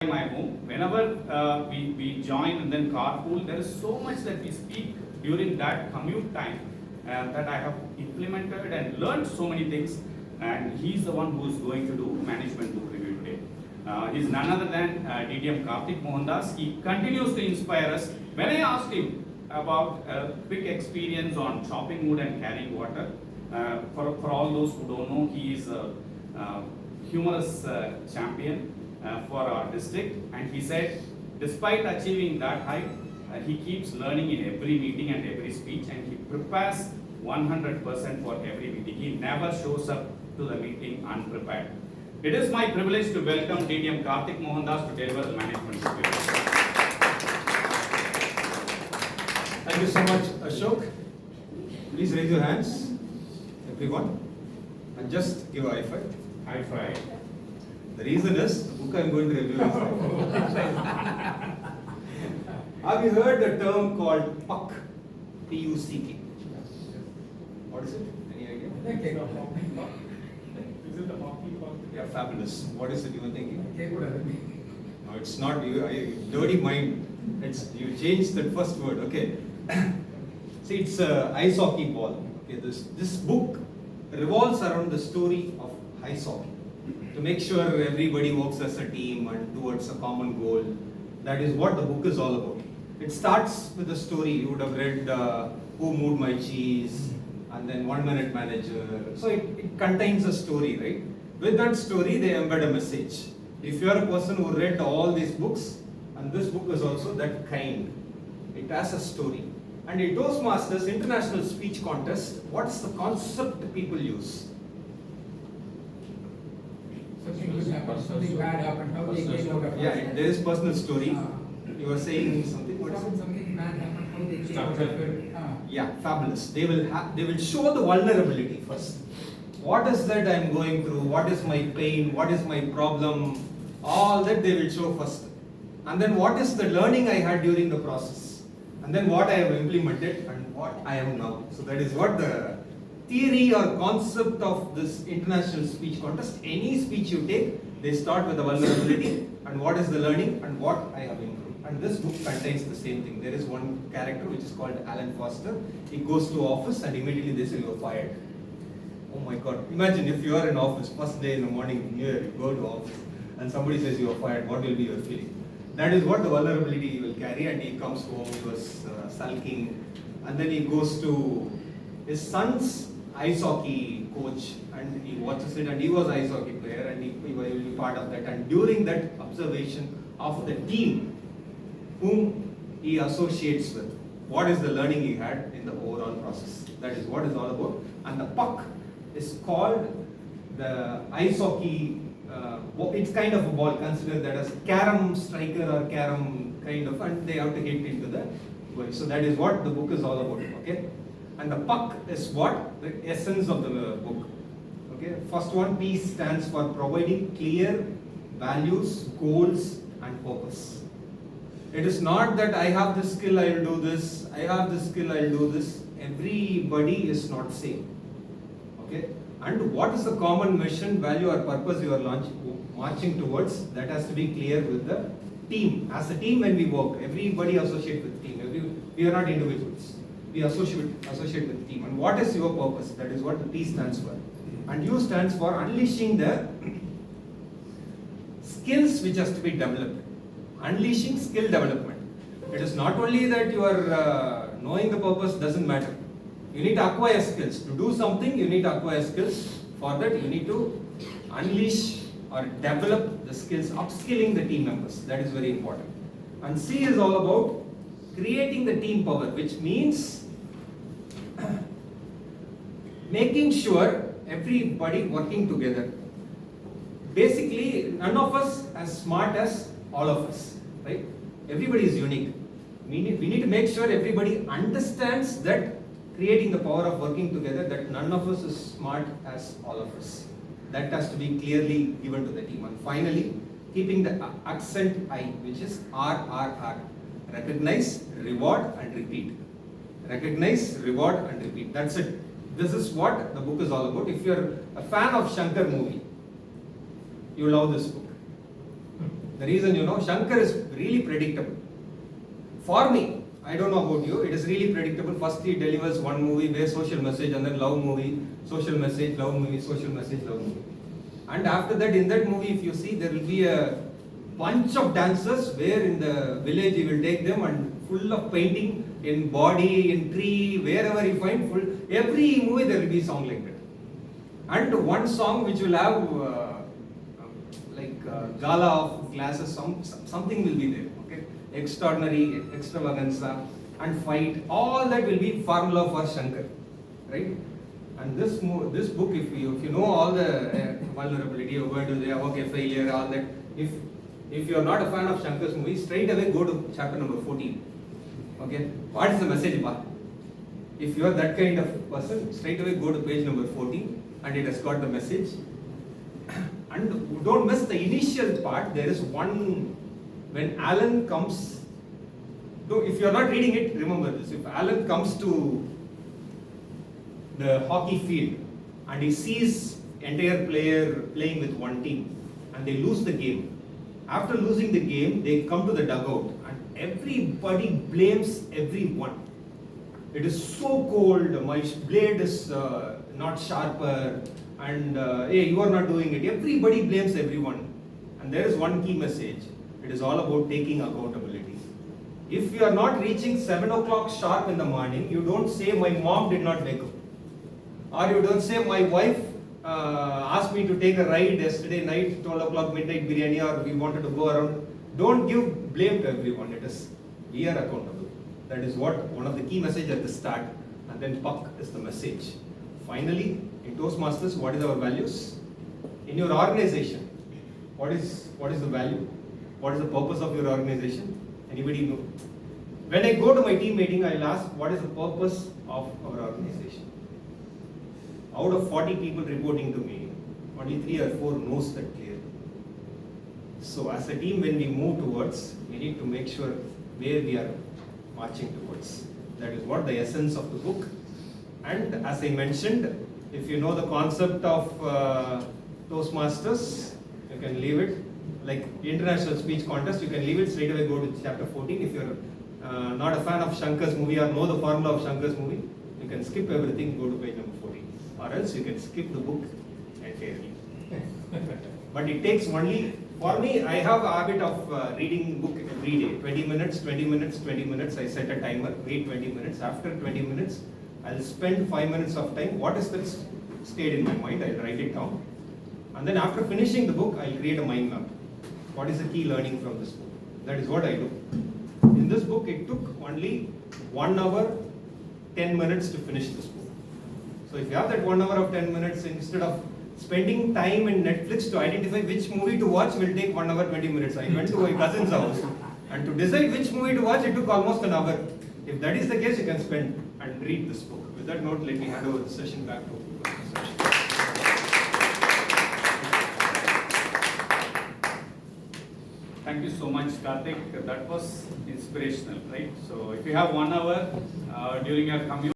My home, whenever we join and then carpool, there is so much that we speak during that commute time that I have implemented and learned so many things. And he's the one who is going to do management book review today. He's none other than DDM Karthik Mohandas. He continues to inspire us. When I asked him about a quick experience on chopping wood and carrying water, for all those who don't know, he is a humorous champion for our district, and he said despite achieving that height, he keeps learning in every meeting and every speech, and he prepares 100% for every meeting. He never shows up to the meeting unprepared. It is my privilege to welcome DDM Karthik Mohandas to deliver the management review. Thank you so much, Ashok. Please raise your hands, everyone, and just give a high five. High five. The reason is, the book I am going to review is Have you heard the term called PUCK? P-U-C-K. What is it? Any idea? Is it the hockey puck? Yeah, fabulous. What is it you were thinking? No, it's not you. Dirty mind. It's you changed that first word. Okay. See, it's a ice hockey ball. Okay, this book revolves around the story of ice hockey. To make sure everybody works as a team and towards a common goal. That is what the book is all about. It starts with a story. You would have read Who Moved My Cheese and then 1 Minute Manager. So it contains a story, right? With that story, they embed a message. If you are a person who read all these books, and this book is also that kind, it has a story. And in Toastmasters International Speech Contest, what is the concept people use? Something good happened, something bad happened, how they came out of it. Yeah, there is personal story. You were saying something. What is it? Something bad happened, how they came out of it. Yeah, fabulous. They will show the vulnerability first. What is that I am going through? What is my pain? What is my problem? All that they will show first. And then what is the learning I had during the process? And then what I have implemented and what I am now. So that is what the theory or concept of this international speech contest. Any speech you take, they start with the vulnerability and what is the learning and what I have improved. And this book contains the same thing. There is one character which is called Alan Foster. He goes to office and immediately they say you are fired. Oh my God! Imagine if you are in office, first day in the morning, here you go to office and somebody says you are fired. What will be your feeling? That is what the vulnerability he will carry, and he comes home, he was sulking, and then he goes to his son's ice hockey coach and he watches it, and he was an ice hockey player and he will be part of that. And during that observation of the team whom he associates with, what is the learning he had in the overall process? That is what is all about. And the puck is called the ice hockey, it's kind of a ball, consider that as carom striker or carom kind of, and they have to hit into the goal. So that is what the book is all about, okay? And the puck is what? The essence of the book. Okay. First one, P stands for providing clear values, goals, and purpose. It is not that I have this skill, I will do this. I have this skill, I will do this. Everybody is not same. Okay. And what is the common mission, value, or purpose you are marching towards? That has to be clear with the team. As a team, when we work, everybody associate with team. We are not individuals. We associate with the team. And what is your purpose? That is what the P stands for. And U stands for unleashing the skills which has to be developed. Unleashing skill development. It is not only that you are knowing the purpose doesn't matter. You need to acquire skills. To do something, you need to acquire skills. For that, you need to unleash or develop the skills, upskilling the team members. That is very important. And C is all about creating the team power, which means making sure everybody working together. Basically, none of us as smart as all of us, right? Everybody is unique. We need to make sure everybody understands that creating the power of working together, that none of us is smart as all of us. That has to be clearly given to the team. And finally, keeping the accent I, which is RRR. Recognize, reward, and repeat. Recognize, reward, and repeat. That's it. This is what the book is all about. If you're a fan of Shankar movie, you love this book. The reason, Shankar is really predictable. For me, I don't know about you, it is really predictable. First he delivers one movie where social message, and then love movie, social message, love movie, social message, love movie. And after that, in that movie, if you see, there will be a bunch of dancers where in the village he will take them and full of painting in body, in tree, wherever you find full. Every movie there will be a song like that. And one song which will have gala of glasses, something will be there. Okay, extraordinary, extravaganza, and fight. All that will be formula for Shankar, right? And this book, if you know all the vulnerability, okay, failure, all that. If you are not a fan of Shankar's movie, straight away go to chapter number 14. Okay, what is the message, ba? If you are that kind of person, straight away go to page number 14, and it has got the message. And don't miss the initial part. There is one, when Alan comes, if you are not reading it, remember this. If Alan comes to the hockey field and he sees entire player playing with one team and they lose the game. After losing the game, they come to the dugout and everybody blames everyone. It is so cold, my blade is not sharper, and hey, you are not doing it. Everybody blames everyone. And there is one key message. It is all about taking accountability. If you are not reaching 7 o'clock sharp in the morning, you don't say my mom did not wake up. Or you don't say my wife asked me to take a ride yesterday night, 12 o'clock midnight biryani, or we wanted to go around. Don't give blame to everyone. It is, we are accountable. That is what one of the key messages at the start, and then Puck is the message. Finally, in Toastmasters, what is our values? In your organization, what is the value? What is the purpose of your organization? Anybody know? When I go to my team meeting, I'll ask, what is the purpose of our organization? Out of 40 people reporting to me, only 3 or 4 knows that clearly. So as a team, when we move towards, we need to make sure where we are marching towards. That is what the essence of the book. And as I mentioned, if you know the concept of Toastmasters, you can leave it. Like international speech contest, you can leave it, straight away go to chapter 14. If you're not a fan of Shankar's movie or know the formula of Shankar's movie, you can skip everything, go to page number 14. Or else you can skip the book entirely. But it takes only, for me, I have a habit of reading book every day. 20 minutes, 20 minutes, 20 minutes. I set a timer, wait 20 minutes. After 20 minutes, I'll spend 5 minutes of time. What is that stayed in my mind? I'll write it down. And then after finishing the book, I'll create a mind map. What is the key learning from this book? That is what I do. In this book, it took only 1 hour, 10 minutes to finish this book. So if you have that 1 hour of 10 minutes, instead of spending time in Netflix to identify which movie to watch will take 1 hour, 20 minutes. I went to my cousin's house, and to decide which movie to watch, it took almost an hour. If that is the case, you can spend and read this book. With that note, let me hand over the session back to you. Thank you so much, Karthik. That was inspirational, right? So if you have 1 hour during your commute,